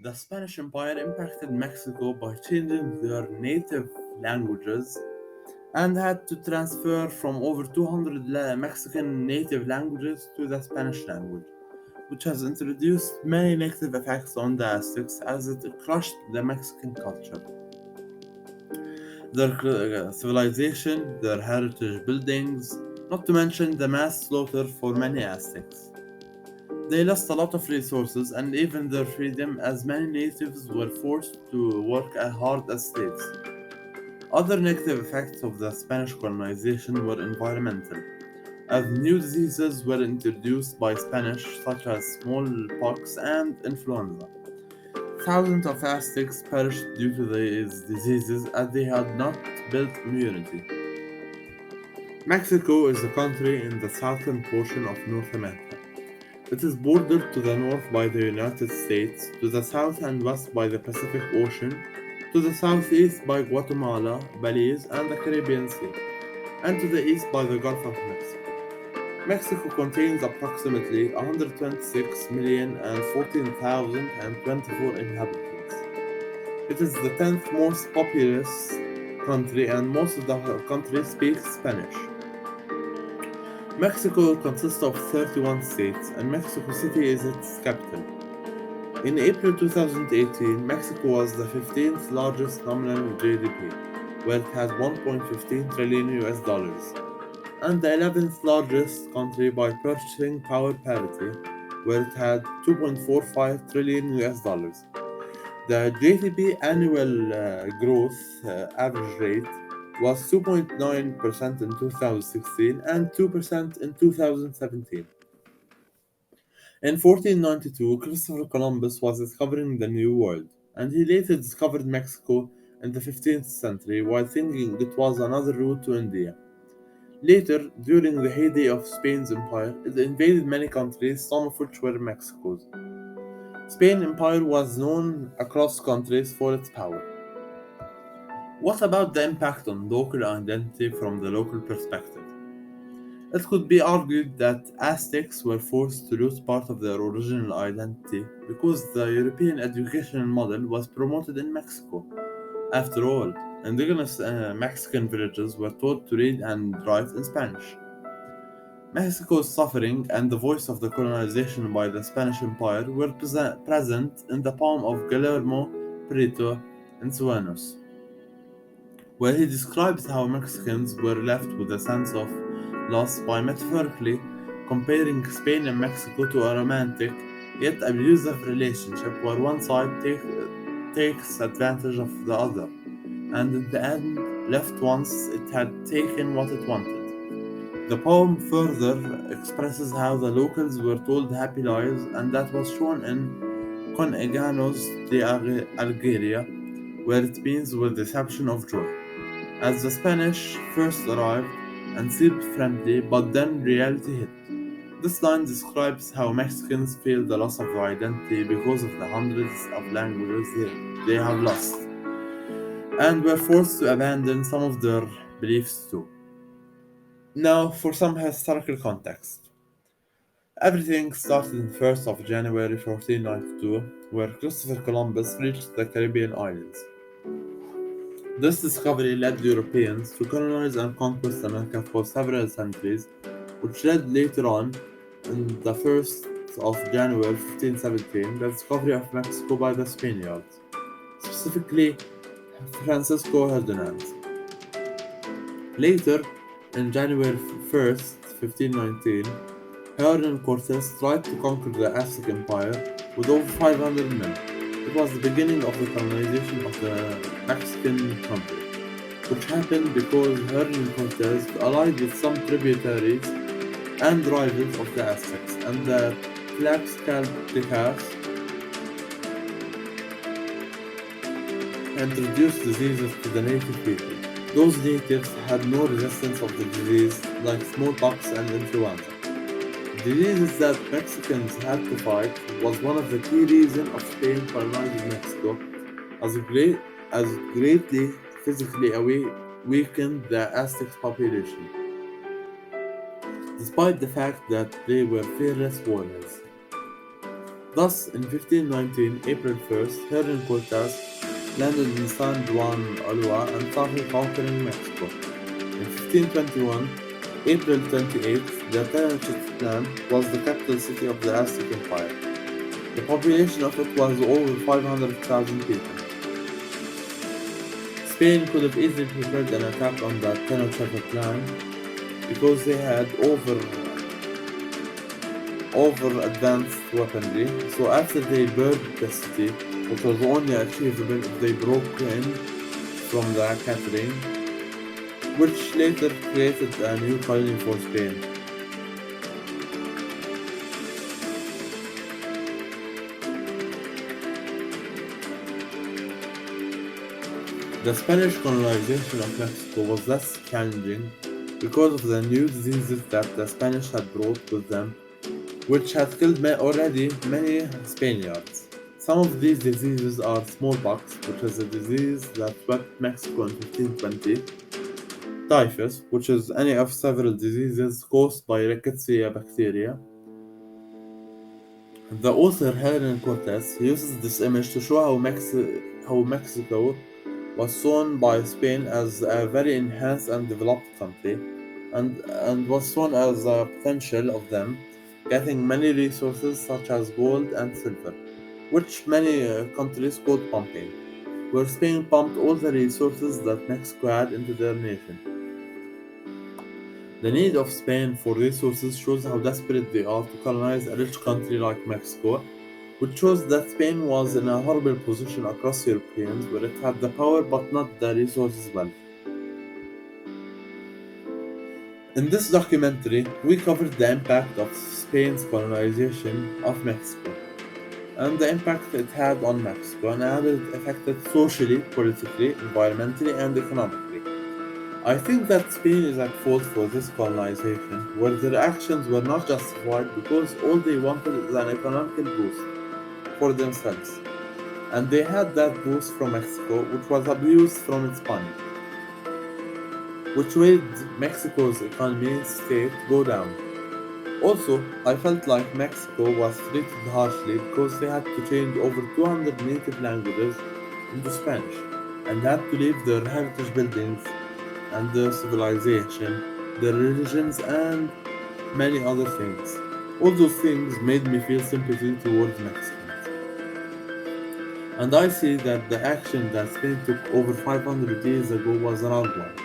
The Spanish Empire impacted Mexico by changing their native languages and had to transfer from over 200 Mexican native languages to the Spanish language, which has introduced many negative effects on the Aztecs as it crushed the Mexican culture, their civilization, their heritage buildings, not to mention the mass slaughter for many Aztecs. They lost a lot of resources and even their freedom, as many natives were forced to work as hard as slaves. Other negative effects of the Spanish colonization were environmental, as new diseases were introduced by Spanish, such as smallpox and influenza. Thousands of Aztecs perished due to these diseases as they had not built immunity. Mexico is a country in the southern portion of North America. It is bordered to the north by the United States, to the south and west by the Pacific Ocean, to the southeast by Guatemala, Belize, and the Caribbean Sea, and to the east by the Gulf of Mexico. Mexico contains approximately 126,014,024 inhabitants. It is the 10th most populous country and most of the country speaks Spanish. Mexico consists of 31 states and Mexico City is its capital. In April 2018, Mexico was the 15th largest nominal GDP, where it had 1.15 trillion US dollars, and the 11th largest country by purchasing power parity, where it had 2.45 trillion US dollars. The GDP annual growth average rate was 2.9% in 2016 and 2% in 2017. In 1492, Christopher Columbus was discovering the New World, and he later discovered Mexico in the 15th century while thinking it was another route to India. Later, during the heyday of Spain's empire, it invaded many countries, some of which were Mexico's. Spain's empire was known across countries for its power. What about the impact on local identity from the local perspective? It could be argued that Aztecs were forced to lose part of their original identity because the European educational model was promoted in Mexico. After all, indigenous Mexican villages were taught to read and write in Spanish. Mexico's suffering and the voice of the colonization by the Spanish Empire were present in the poem of Guillermo Prieto Ensueños, where he describes how Mexicans were left with a sense of loss by metaphorically comparing Spain and Mexico to a romantic yet abusive relationship where one side takes advantage of the other, and in the end left once it had taken what it wanted. The poem further expresses how the locals were told happy lies, and that was shown in Con Eganos de Algeria, where it means with deception of joy. As the Spanish first arrived and seemed friendly, but then reality hit. This line describes how Mexicans feel the loss of their identity because of the hundreds of languages they have lost, and were forced to abandon some of their beliefs too. Now, for some historical context. Everything started on 1st of January 1492, where Christopher Columbus reached the Caribbean islands. This discovery led Europeans to colonize and conquest America for several centuries, which led later on, on the 1st of January 1517, the discovery of Mexico by the Spaniards, specifically Francisco Ferdinand. Later, on January 1st, 1519, Hernan Cortes tried to conquer the Aztec Empire with over 500 men. It was the beginning of the colonization of the Mexican country, which happened because Hernan Cortes allied with some tributaries and rivals of the Aztecs, and the Tlaxcaltecas introduced diseases to the native people. Those natives had no resistance of the disease like smallpox and influenza. Diseases that Mexicans had to fight was one of the key reasons of Spain colonizing Mexico, as it greatly physically weakened the Aztec population, despite the fact that they were fearless warriors. Thus, in 1519, April 1st, Hernan Cortes landed in San Juan, Ulua, and started conquering Mexico. In 1521, April 28th, the Tenochtitlan was the capital city of the Aztec Empire. The population of it was over 500,000 people. Spain could have easily prepared an attack on the Tenochtitlan because they had over advanced weaponry, so after they burned the city, which was only achievable if they broke in from the Catherine, which later created a new colony for Spain. The Spanish colonization of Mexico was less challenging because of the new diseases that the Spanish had brought with them, which had killed already many Spaniards. Some of these diseases are smallpox, which is a disease that swept Mexico in 1520, typhus, which is any of several diseases caused by Rickettsia bacteria. The author Hernan Cortes uses this image to show how Mexico was shown by Spain as a very enhanced and developed country, and was shown as a potential of them getting many resources such as gold and silver, which many countries called pumping, where Spain pumped all the resources that Mexico had into their nation. The need of Spain for resources shows how desperate they are to colonize a rich country like Mexico, which shows that Spain was in a horrible position across Europeans where it had the power but not the resources well. In this documentary, we covered the impact of Spain's colonization of Mexico and the impact it had on Mexico and how it affected socially, politically, environmentally, and economically. I think that Spain is at fault for this colonization, where their actions were not justified because all they wanted is an economical boost for themselves. And they had that boost from Mexico, which was abused from its money, which made Mexico's economy state go down. Also, I felt like Mexico was treated harshly because they had to change over 200 native languages into Spanish and had to leave their heritage buildings and their civilization, their religions, and many other things. All those things made me feel sympathy towards Mexicans. And I see that the action that Spain took over 500 years ago was a wrong one,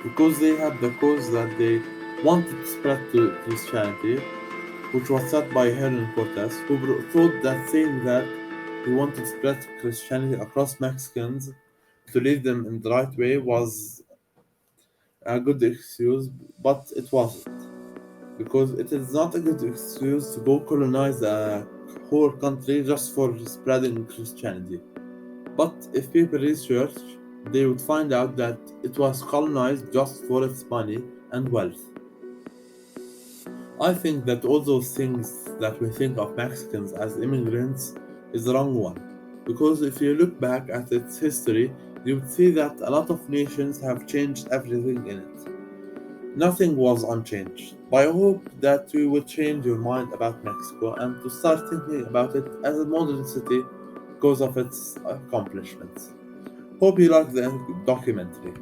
because they had the cause that they wanted to spread to Christianity, which was set by Hernan Cortes, who thought that saying that he wanted to spread Christianity across Mexicans to lead them in the right way was a good excuse, but it wasn't. Because it is not a good excuse to go colonize a whole country just for spreading Christianity. But if people research, they would find out that it was colonized just for its money and wealth. I think that all those things that we think of Mexicans as immigrants is the wrong one. Because if you look back at its history, you would see that a lot of nations have changed everything in it. Nothing was unchanged. But I hope that you will change your mind about Mexico and to start thinking about it as a modern city because of its accomplishments. Hope you like the documentary.